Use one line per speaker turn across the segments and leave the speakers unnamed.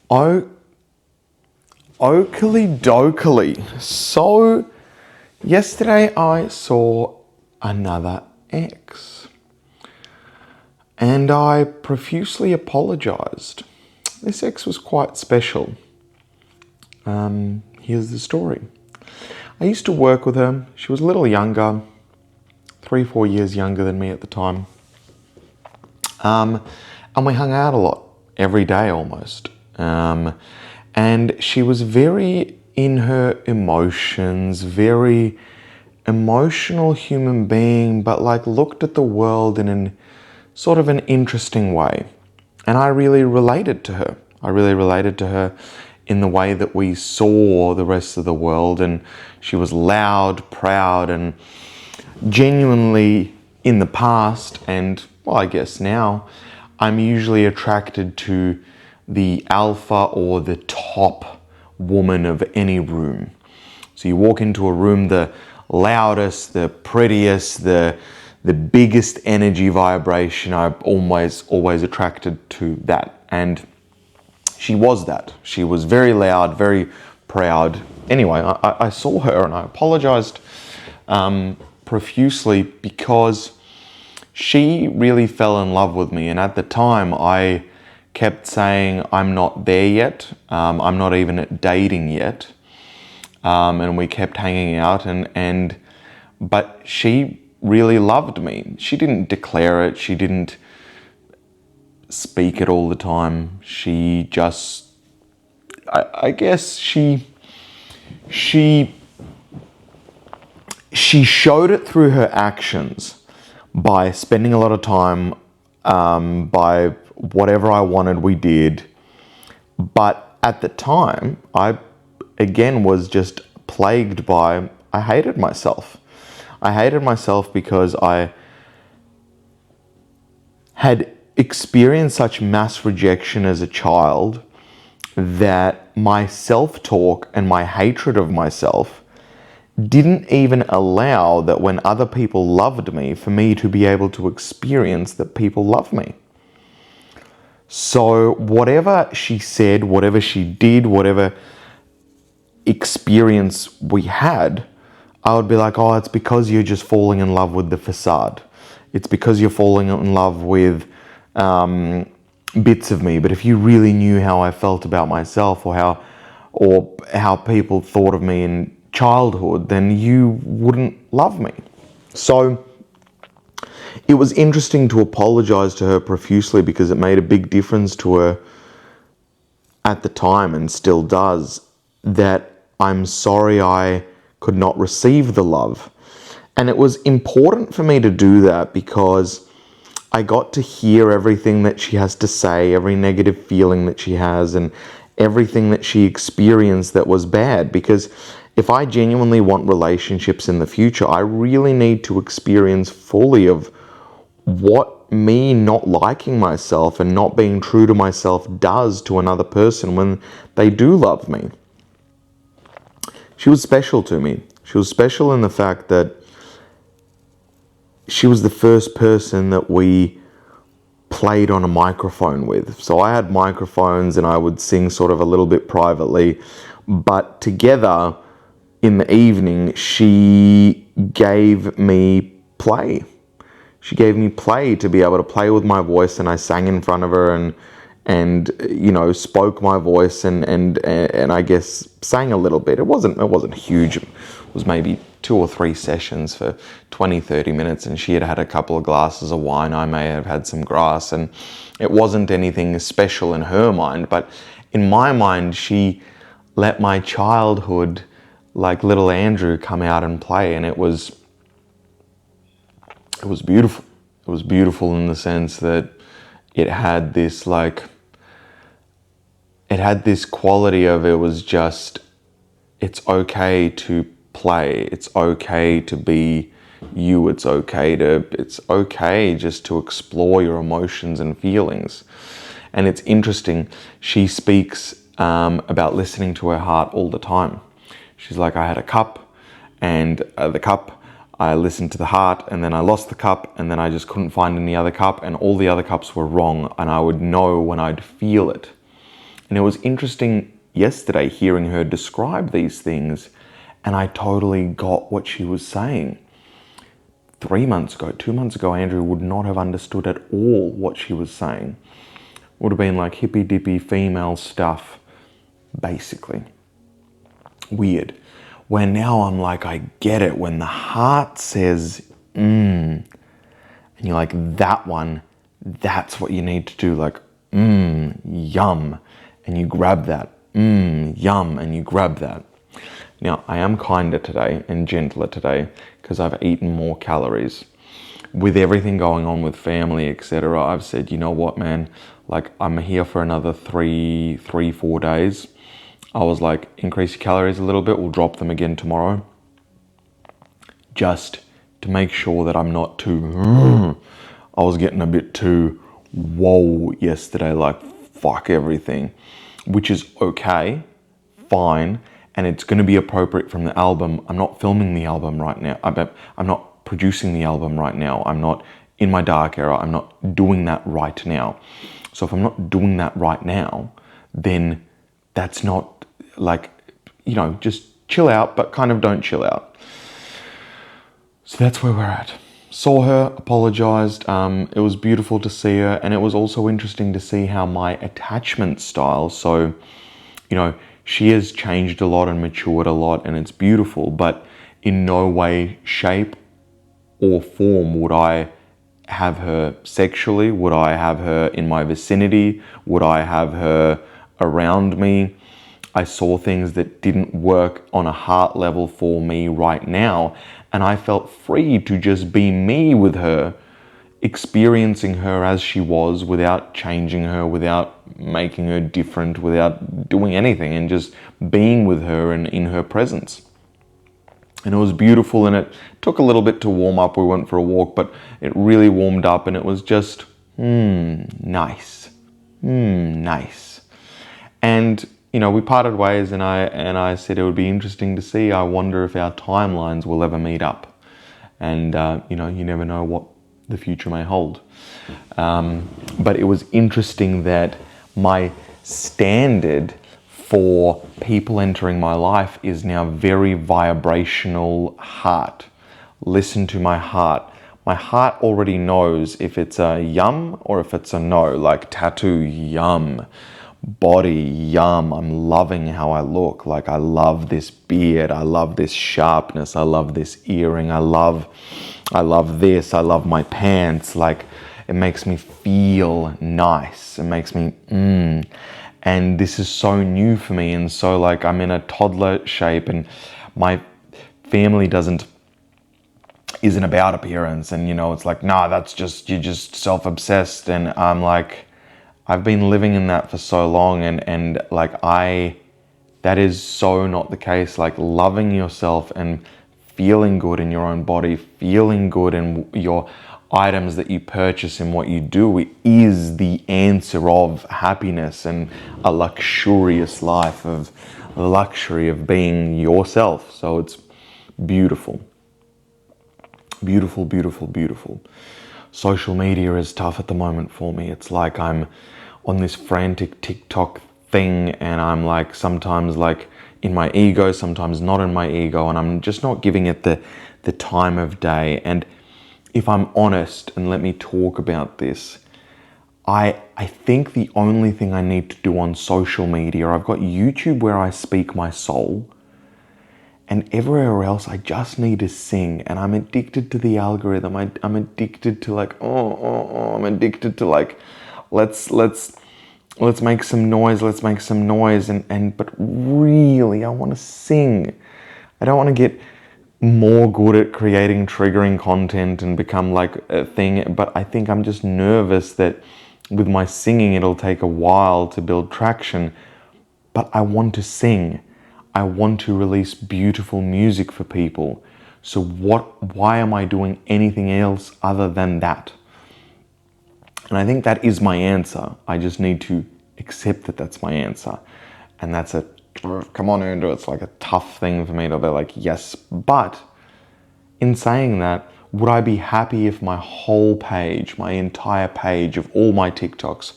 Oh, Oakley dokely. So, yesterday I saw another ex. And I profusely apologised. This ex was quite special. Here's the story. I used to work with her. She was a little younger, 3-4 years younger than me at the time. And we hung out a lot, every day almost. And she was very in her emotions, very emotional human being, but like looked at the world in an sort of an interesting way. And I really related to her. I really related to her in the way that we saw the rest of the world. And she was loud, proud, and genuinely in the past, and well, I guess now, I'm usually attracted to the alpha or the top woman of any room. So you walk into a room, the loudest, the prettiest, the biggest energy vibration, I'm always attracted to that. And she was that. She was very loud, very proud. Anyway, I saw her and I apologized profusely because she really fell in love with me. And at the time, I kept saying, I'm not there yet. I'm not even dating yet. And we kept hanging out, but she really loved me. She didn't declare it. She didn't speak it all the time. She just, I guess she showed it through her actions by spending a lot of time, by whatever I wanted, we did. But at the time, I, again, was just plagued by, I hated myself. I hated myself because I had experienced such mass rejection as a child that my self-talk and my hatred of myself didn't even allow that when other people loved me, for me to be able to experience that people love me. So whatever she said, whatever she did, whatever experience we had, I would be like, oh, it's because you're just falling in love with the facade. It's because you're falling in love with bits of me. But if you really knew how I felt about myself, or how people thought of me in childhood, then you wouldn't love me. So it was interesting to apologize to her profusely because it made a big difference to her at the time, and still does, that I'm sorry I could not receive the love. And it was important for me to do that because I got to hear everything that she has to say, every negative feeling that she has, and everything that she experienced that was bad. Because if I genuinely want relationships in the future, I really need to experience fully of what me not liking myself and not being true to myself does to another person when they do love me. She was special to me. She was special in the fact that she was the first person that we played on a microphone with. So I had microphones and I would sing sort of a little bit privately, but together in the evening, she gave me play. She gave me play to be able to play with my voice, and I sang in front of her and spoke my voice and I guess sang a little bit. It wasn't huge. It was maybe 2 or 3 sessions for 20-30 minutes, and she had a couple of glasses of wine. I may have had some grass, and it wasn't anything special in her mind, but in my mind, she let my childhood, like little Andrew, come out and play, and it was beautiful. It was beautiful in the sense that it had this quality of, it was just, it's okay to play. It's okay to be you. It's okay just to explore your emotions and feelings. And it's interesting. She speaks about listening to her heart all the time. She's like, I had a cup, and the cup, I listened to the heart, and then I lost the cup, and then I just couldn't find any other cup, and all the other cups were wrong, and I would know when I'd feel it. And it was interesting yesterday hearing her describe these things, and I totally got what she was saying. 3 months ago, 2 months ago, Andrew would not have understood at all what she was saying. Would have been like hippy dippy female stuff, basically. Weird. Where now I'm like, I get it. When the heart says, and you're like, that one, that's what you need to do. Like, yum. And you grab that. Yum. And you grab that. Now, I am kinder today and gentler today because I've eaten more calories. With everything going on with family, etc., I've said, you know what, man? Like, I'm here for another 4 days. I was like, increase your calories a little bit. We'll drop them again tomorrow. Just to make sure that I'm not too... I was getting a bit too whoa yesterday, like, fuck everything. Which is okay, fine, and it's going to be appropriate from the album. I'm not filming the album right now. I'm not producing the album right now. I'm not in my dark era. I'm not doing that right now. So if I'm not doing that right now, then that's not like, you know, just chill out, but kind of don't chill out. So that's where we're at. Saw her, apologized. It was beautiful to see her, and it was also interesting to see how my attachment style, so, you know, she has changed a lot and matured a lot, and it's beautiful, but in no way, shape, or form would I have her sexually. Would I have her in my vicinity? Would I have her around me? I saw things that didn't work on a heart level for me right now, and I felt free to just be me with her, experiencing her as she was without changing her, without making her different, without doing anything, and just being with her and in her presence. And it was beautiful, and it took a little bit to warm up. We went for a walk, but it really warmed up, and it was just, nice. Nice. And, you know, we parted ways, and I said it would be interesting to see. I wonder if our timelines will ever meet up. And, you know, you never know what the future may hold. But it was interesting that my standard for people entering my life is now very vibrational heart. Listen to my heart. My heart already knows if it's a yum or if it's a no, like tattoo, yum. Body, yum. I'm loving how I look. Like, I love this beard. I love this sharpness. I love this earring. I love this. I love my pants. Like, it makes me feel nice. It makes me, And this is so new for me. And so, like, I'm in a toddler shape, and my family isn't about appearance. And, you know, it's like, nah, you're just self-obsessed. And I'm like, I've been living in that for so long, and like, that is so not the case. Like, loving yourself and feeling good in your own body, feeling good in your items that you purchase and what you do is the answer of happiness and a luxurious life of luxury of being yourself. So it's beautiful. Beautiful, beautiful, beautiful. Social media is tough at the moment for me. It's like I'm on this frantic TikTok thing, and I'm like sometimes like in my ego, sometimes not in my ego, and I'm just not giving it the time of day. And if I'm honest, and let me talk about this, I think the only thing I need to do on social media, I've got YouTube where I speak my soul, and everywhere else I just need to sing. And I'm addicted to the algorithm. I'm addicted to like, I'm addicted to like, let's make some noise, but really I want to sing. I don't want to get more good at creating triggering content and become like a thing, but I think I'm just nervous that with my singing it'll take a while to build traction. But I want to sing. I want to release beautiful music for people. So why am I doing anything else other than that? And I think that is my answer. I just need to accept that that's my answer. And that's come on, Andrew, it's like a tough thing for me to be like, yes. But in saying that, would I be happy if my whole page, my entire page of all my TikToks,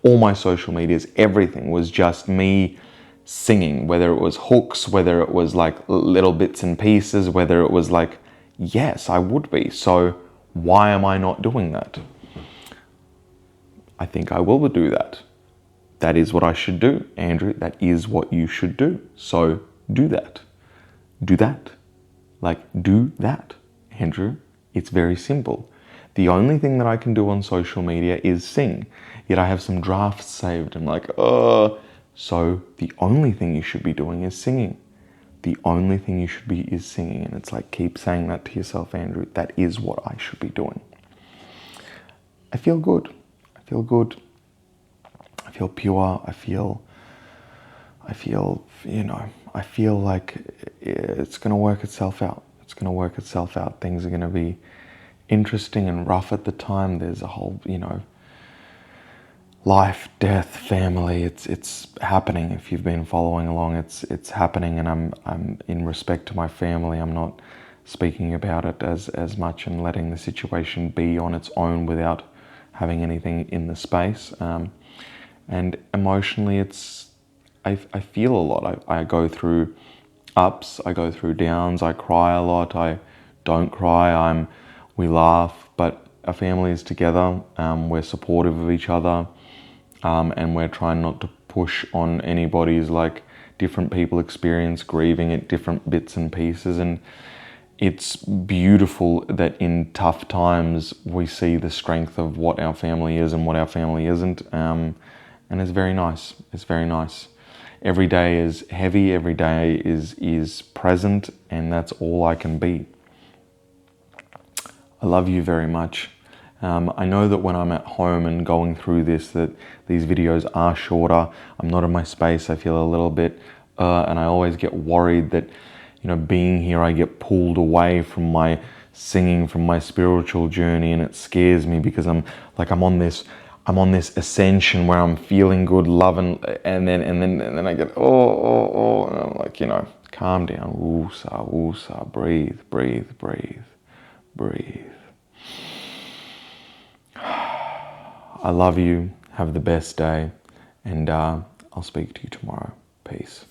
all my social medias, everything was just me singing, whether it was hooks, whether it was like little bits and pieces, whether it was like, yes, I would be. So why am I not doing that? I think I will do that. That is what I should do, Andrew. That is what you should do. So do that. Do that. Like, do that, Andrew. It's very simple. The only thing that I can do on social media is sing. Yet I have some drafts saved. I'm like, oh. So the only thing you should be doing is singing. The only thing you should be is singing. And it's like, keep saying that to yourself, Andrew. That is what I should be doing. I feel good. I feel good. I feel pure. I feel, you know, I feel like it's going to work itself out. It's going to work itself out. Things are going to be interesting and rough at the time. There's a whole, you know, life, death, family. It's happening. If you've been following along, it's happening. And I'm in respect to my family. I'm not speaking about it as much and letting the situation be on its own without having anything in the space. And emotionally, I feel a lot. I go through ups, I go through downs, I cry a lot, I don't cry, we laugh, but our family is together, we're supportive of each other, and we're trying not to push on anybody's, like, different people experience grieving at different bits and pieces. And it's beautiful that in tough times we see the strength of what our family is and what our family isn't. And it's very nice. It's very nice. Every day is heavy. Every day is present, and that's all I can be. I love you very much. I know that when I'm at home and going through this, that these videos are shorter. I'm not in my space. I feel a little bit, and I always get worried that, you know, being here, I get pulled away from my singing, from my spiritual journey, and it scares me because I'm on this ascension where I'm feeling good, loving, and then I get oh, and I'm like, you know, calm down, woosah, breathe, breathe, breathe, breathe. I love you. Have the best day, and I'll speak to you tomorrow. Peace.